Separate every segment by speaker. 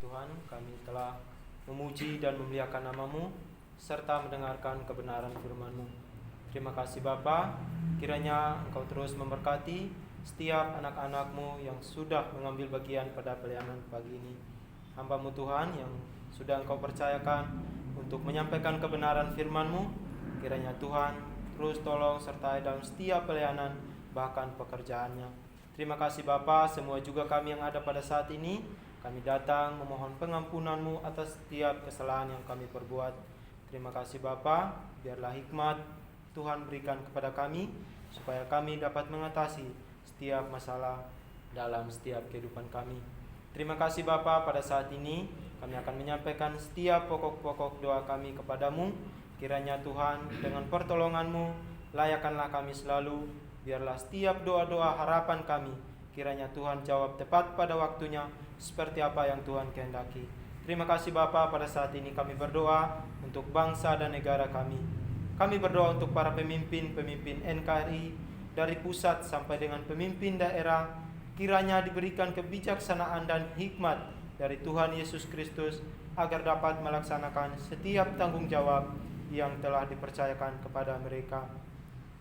Speaker 1: Tuhan, kami telah memuji dan memuliakan nama-Mu serta mendengarkan kebenaran firman-Mu. Terima kasih Bapa, kiranya Engkau terus memberkati setiap anak-anak-Mu yang sudah mengambil bagian pada pelayanan pagi ini. Hamba-Mu Tuhan yang sudah Engkau percayakan untuk menyampaikan kebenaran firman-Mu, kiranya Tuhan terus tolong sertai dalam setiap pelayanan bahkan pekerjaannya. Terima kasih Bapa, semua juga kami yang ada pada saat ini, kami datang memohon pengampunan-Mu atas setiap kesalahan yang kami perbuat. Terima kasih Bapa, biarlah hikmat Tuhan berikan kepada kami supaya kami dapat mengatasi setiap masalah dalam setiap kehidupan kami. Terima kasih Bapa, pada saat ini kami akan menyampaikan setiap pokok-pokok doa kami kepadamu. Kiranya Tuhan dengan pertolongan-Mu layakkanlah kami selalu. Biarlah setiap doa-doa harapan kami kiranya Tuhan jawab tepat pada waktunya seperti apa yang Tuhan kehendaki. Terima kasih Bapa, pada saat ini kami berdoa untuk bangsa dan negara kami. Kami berdoa untuk para pemimpin-pemimpin NKRI dari pusat sampai dengan pemimpin daerah. Kiranya diberikan kebijaksanaan dan hikmat dari Tuhan Yesus Kristus agar dapat melaksanakan setiap tanggung jawab yang telah dipercayakan kepada mereka.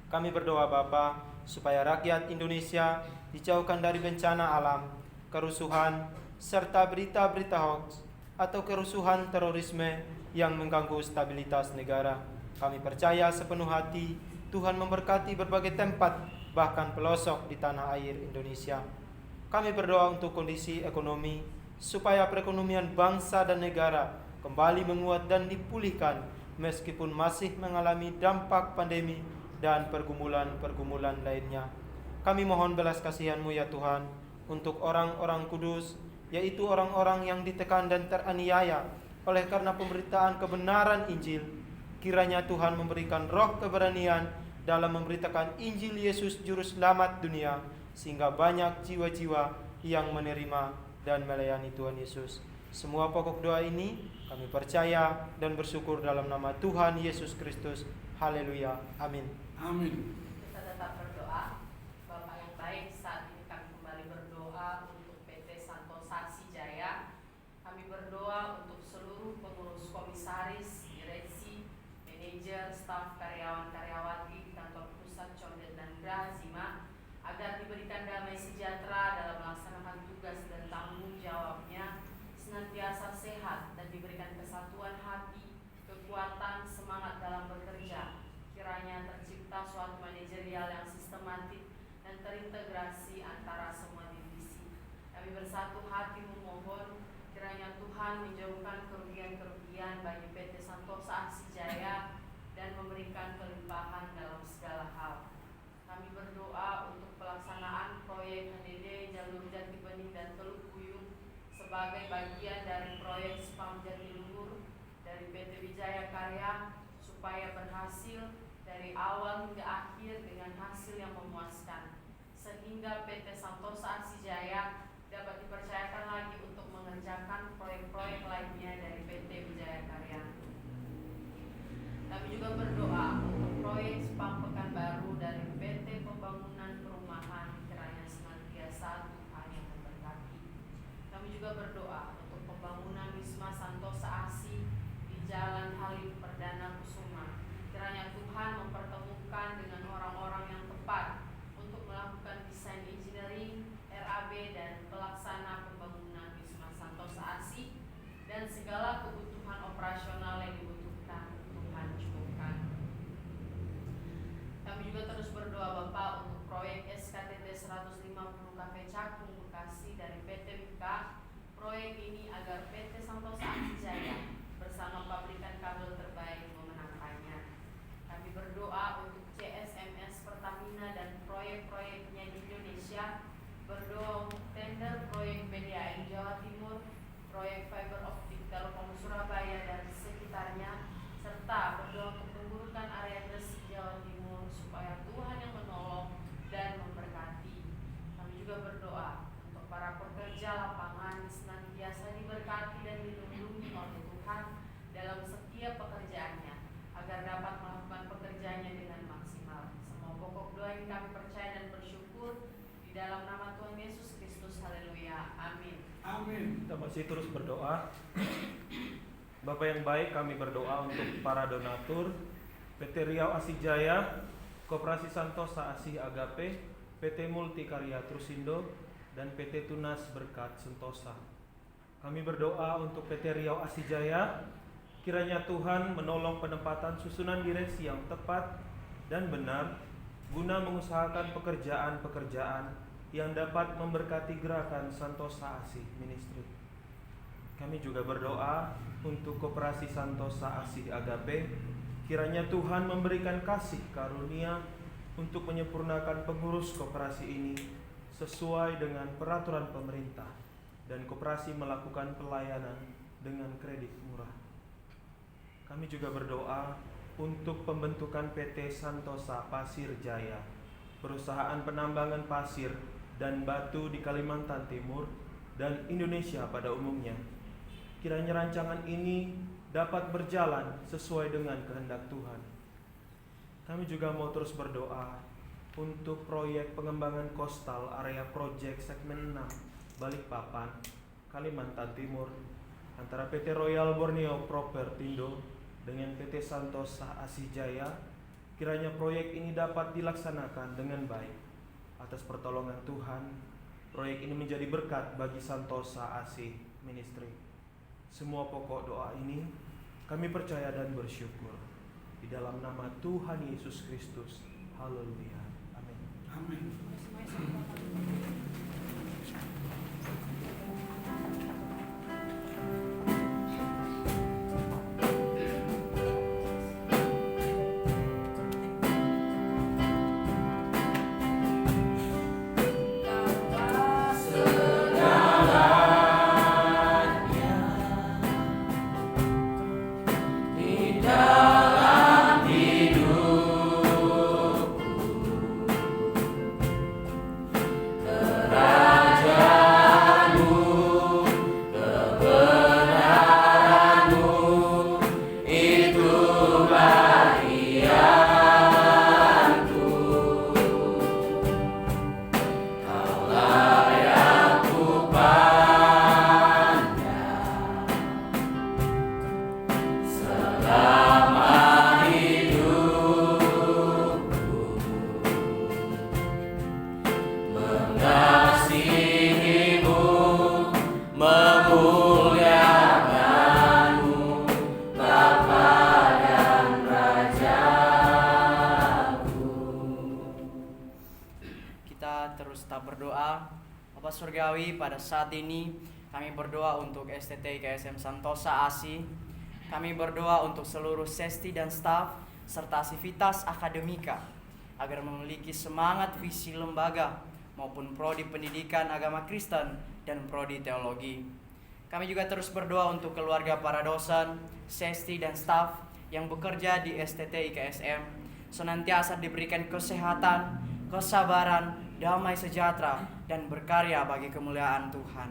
Speaker 1: Kami berdoa Bapa, supaya rakyat Indonesia dijauhkan dari bencana alam, kerusuhan, serta berita-berita hoax atau kerusuhan terorisme yang mengganggu stabilitas negara. Kami percaya sepenuh hati Tuhan memberkati berbagai tempat, bahkan pelosok di tanah air Indonesia. Kami berdoa untuk kondisi ekonomi, supaya perekonomian bangsa dan negara kembali menguat dan dipulihkan meskipun masih mengalami dampak pandemi dan pergumulan-pergumulan lainnya. Kami mohon belas kasihan-Mu ya Tuhan untuk orang-orang kudus, yaitu orang-orang yang ditekan dan teraniaya oleh karena pemberitaan kebenaran Injil. Kiranya Tuhan memberikan roh keberanian dalam memberitakan Injil Yesus Juru Selamat dunia, sehingga banyak jiwa-jiwa yang menerima dan melayani Tuhan Yesus. Semua pokok doa ini kami percaya dan bersyukur dalam nama Tuhan Yesus Kristus. Haleluya. Amin.
Speaker 2: Amin.
Speaker 3: Kita tetap berdoa. Bapak yang baik, saat ini kami kembali berdoa untuk PT Santosa Sijaya. Kami berdoa untuk seluruh pengurus komisaris, direksi, manajer, staf, karyawan-karyawati di kantor pusat Condet dan Geraha Zima, agar diberikan damai sejahtera dalam melaksanakan tugas dan tanggung jawabnya, senantiasa sehat dan diberikan kesatuan hati, kekuatan, semangat dalam bekerja. Kiranya tercipta suatu manajerial yang sistematik dan terintegrasi antara semua divisi. Kami bersatu hati memohon kiranya Tuhan menjauhkan kerugian-kerugian bagi PT Santosa Sijaya dan memberikan kelimpahan dalam segala hal. Kami berdoa untuk pelaksanaan proyek HDD Jalur Jati Bening dan Teluk Buyung sebagai bagian dari proyek Spam Jatiluhur dari PT Wijaya Karya, supaya berhasil dari awal hingga akhir dengan hasil yang memuaskan, sehingga PT Santosa Sijaya dapat dipercayakan lagi untuk mengerjakan proyek-proyek lainnya dari PT Wijaya Karya. Kami juga berdoa untuk proyek Spam Pekanbaru dari PT Pembangunan Perumahan, kiranya senantiasa Tuhan yang memberkati. Kami juga berdoa untuk pembangunan Wisma Santosa Asi di Jalan Halim Perdana Kusuma. Kiranya Tuhan mempertemukan dengan orang-orang yang tepat untuk melakukan desain engineering, RAB, dan pelaksana pembangunan Wisma Santosa Asi, dan segala kebutuhan operasional yang dibutuhkan Tuhan cukupkan. Kami juga terus berdoa Bapak untuk proyek SKTT 150 Cafe Cakung Bekasi dari PT Wika. Proyek ini agar PT Santosa Sijaya bersama pabrikan kabel terbaik memenangkannya. Kami berdoa untuk CSMS
Speaker 2: masih terus berdoa. Bapa yang baik, kami berdoa untuk para donatur PT Riau Asih Jaya, Koperasi Santosa Asih Agape, PT Multikarya Trusindo, dan PT Tunas Berkat Sentosa. Kami berdoa untuk PT Riau Asih Jaya, kiranya Tuhan menolong penempatan susunan direksi yang tepat dan benar guna mengusahakan pekerjaan-pekerjaan yang dapat memberkati gerakan Santosa Asih Ministry. Kami juga berdoa untuk Koperasi Santosa Asih Agape, kiranya Tuhan memberikan kasih karunia untuk menyempurnakan pengurus koperasi ini sesuai dengan peraturan pemerintah, dan koperasi melakukan pelayanan dengan kredit murah. Kami juga berdoa untuk pembentukan PT Santosa Pasir Jaya, perusahaan penambangan pasir dan batu di Kalimantan Timur dan Indonesia pada umumnya. Kiranya rancangan ini dapat berjalan sesuai dengan kehendak Tuhan. Kami juga mau terus berdoa untuk proyek pengembangan kostal area project segmen 6 Balikpapan, Kalimantan Timur antara PT Royal Borneo Propertindo dengan PT Santosa Asih Jaya. Kiranya proyek ini dapat dilaksanakan dengan baik. Atas pertolongan Tuhan, proyek ini menjadi berkat bagi Santosa Asih Ministry. Semua pokok doa ini kami percaya dan bersyukur di dalam nama Tuhan Yesus Kristus. Haleluya. Amin.
Speaker 4: Amin.
Speaker 5: Surgawi, pada saat ini kami berdoa untuk STT IKSM Santosa Asih. Kami berdoa untuk seluruh sesti dan staf serta sivitas akademika agar memiliki semangat visi lembaga maupun prodi pendidikan agama Kristen dan prodi teologi. Kami juga terus berdoa untuk keluarga para dosen, sesti dan staf yang bekerja di STT IKSM senantiasa diberikan kesehatan, kesabaran, damai sejahtera, dan berkarya bagi kemuliaan Tuhan.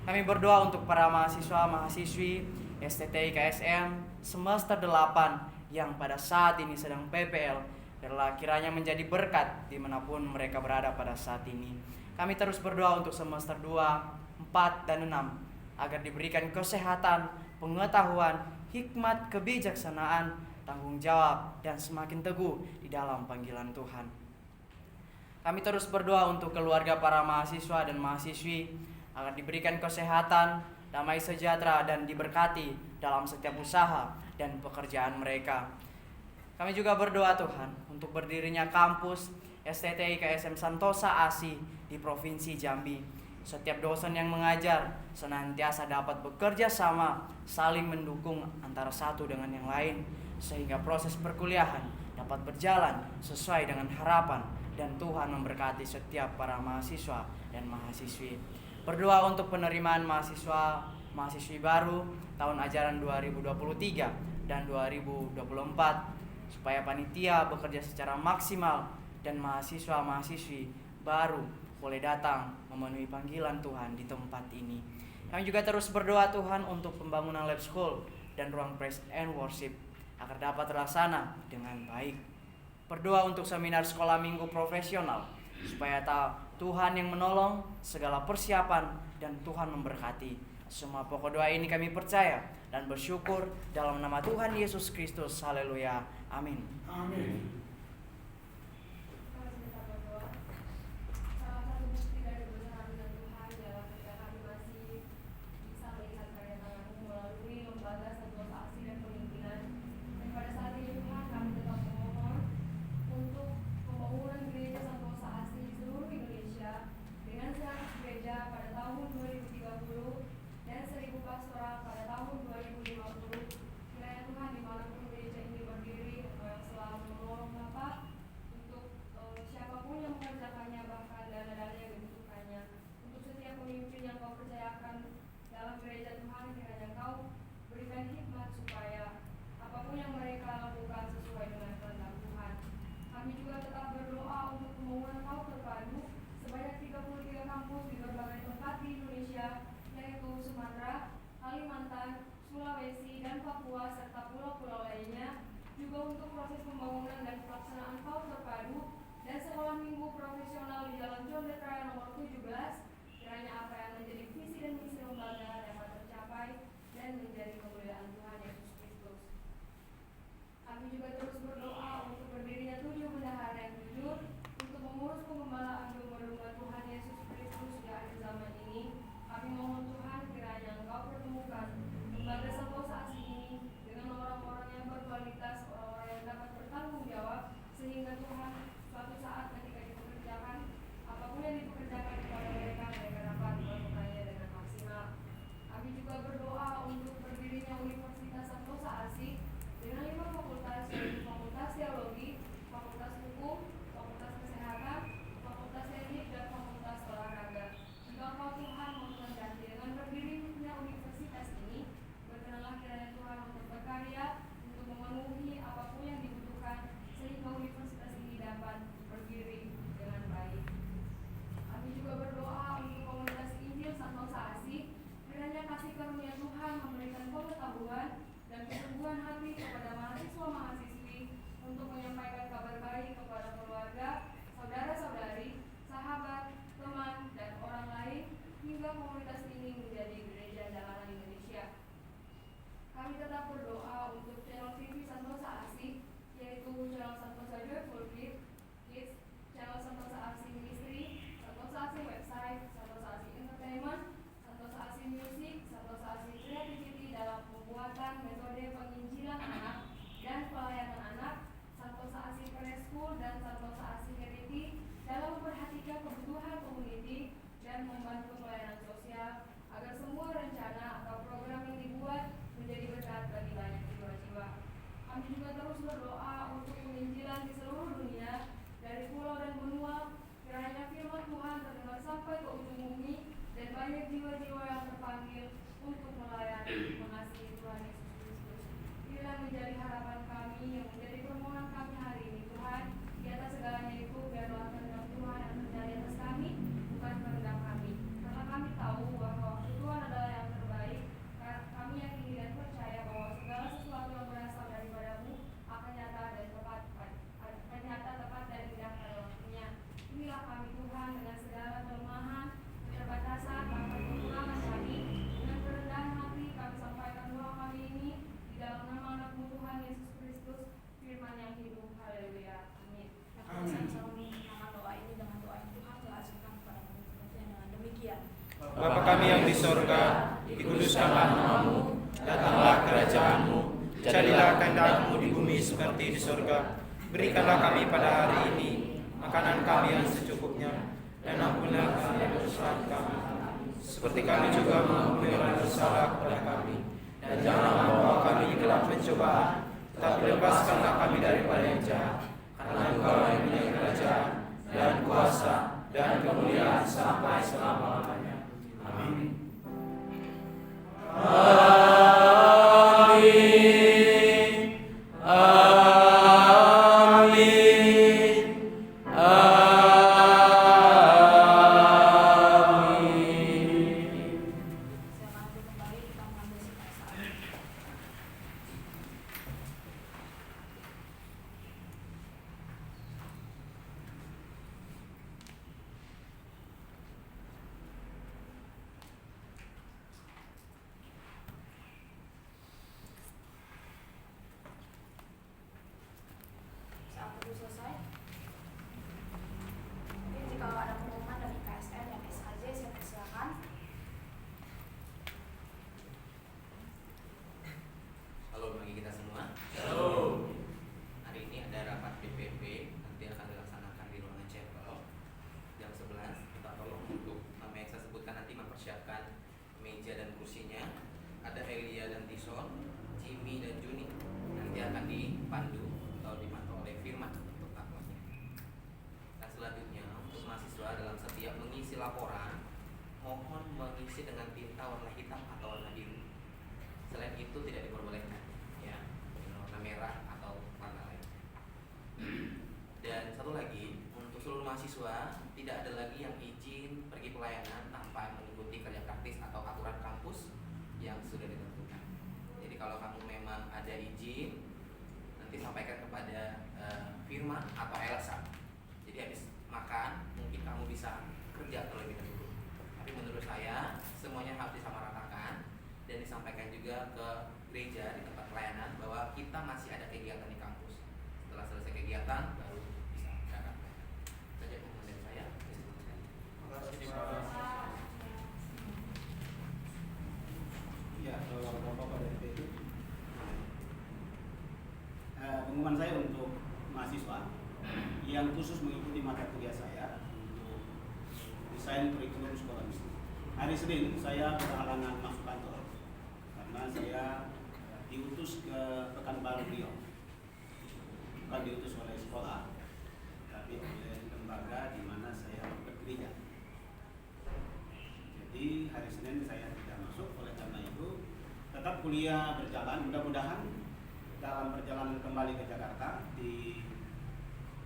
Speaker 5: Kami berdoa untuk para mahasiswa-mahasiswi STT IKSM semester 8 yang pada saat ini sedang PPL, biarlah kiranya menjadi berkat dimanapun mereka berada pada saat ini. Kami terus berdoa untuk semester 2, 4, dan 6 agar diberikan kesehatan, pengetahuan, hikmat, kebijaksanaan, tanggung jawab, dan semakin teguh di dalam panggilan Tuhan. Kami terus berdoa untuk keluarga para mahasiswa dan mahasiswi agar diberikan kesehatan, damai sejahtera, dan diberkati dalam setiap usaha dan pekerjaan mereka. Kami juga berdoa Tuhan untuk berdirinya kampus STT IKSM Santosa Asih di Provinsi Jambi. Setiap dosen yang mengajar senantiasa dapat bekerja sama, saling mendukung antara satu dengan yang lain, sehingga proses perkuliahan dapat berjalan sesuai dengan harapan, dan Tuhan memberkati setiap para mahasiswa dan mahasiswi. Berdoa untuk penerimaan mahasiswi baru tahun ajaran 2023 dan 2024 supaya panitia bekerja secara maksimal dan mahasiswa-mahasiswi baru boleh datang memenuhi panggilan Tuhan di tempat ini. Kami juga terus berdoa Tuhan untuk pembangunan lab school dan ruang praise and worship agar dapat terlaksana dengan baik. Berdoa untuk seminar sekolah minggu profesional supaya Tuhan yang menolong segala persiapan dan Tuhan memberkati Semua pokok doa ini kami percaya dan bersyukur dalam nama Tuhan Yesus Kristus. Haleluya. Amin.
Speaker 4: Amin.
Speaker 1: Bapa kami yang di sorga, dikuduskanlah namamu, datanglah kerajaanmu, jadilah kehendak-Mu di bumi seperti di sorga. Berikanlah kami pada hari ini makanan kami yang secukupnya, dan ampunilah kami dosa kami, seperti kami juga mengampuni orang bersalah kepada kami. Dan janganlah membawa kami ke dalam pencobaan, tetapi lepaskanlah kami daripada yang jahat. Karena Engkau yang punya kerajaan dan kuasa dan kemuliaan sampai selama-lamanya. Amin.
Speaker 4: John, Jimmy, dan Juni nanti akan dipandu atau dimantau oleh Firman untuk takmanya. Dan selanjutnya untuk mahasiswa dalam setiap mengisi laporan mohon mengisi dengan tinta warna hitam atau warna biru. Selain itu tidak diperbolehkan ya warna merah atau warna lain. Dan satu lagi, untuk seluruh mahasiswa tidak ada lagi yang izin pergi pelayanan tanpa mengikuti kerja praktis atau aturan kampus yang sudah ditentukan. Jadi kalau kamu memang ada izin, nanti sampaikan kepada Firman atau Elsa. Jadi habis makan mungkin kamu bisa kerja terlebih dahulu. Tapi menurut saya semuanya harus disamaratakan dan disampaikan juga ke gereja di tempat pelayanan bahwa kita masih ada kegiatan di kampus. Setelah selesai kegiatan baru bisa berangkat. Saja pengumuman dari saya.
Speaker 6: Ya, kalau Bapak dari itu pengumuman saya untuk mahasiswa yang khusus mengikuti mata kuliah saya untuk desain kurikulum sekolah misi. Hari Senin saya berhalangan masuk kantor karena saya diutus ke Pekanbaru Riau. Bukan diutus oleh sekolah, tapi oleh lembaga di mana saya bekerja. Jadi hari Senin saya tidak masuk, oleh karena itu tetap kuliah berjalan. Mudah-mudahan dalam perjalanan kembali ke Jakarta di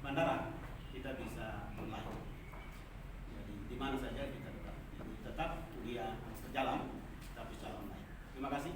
Speaker 6: bandara kita bisa online. Jadi di mana saja kita tetap kuliah berjalan tapi secara online. Terima kasih.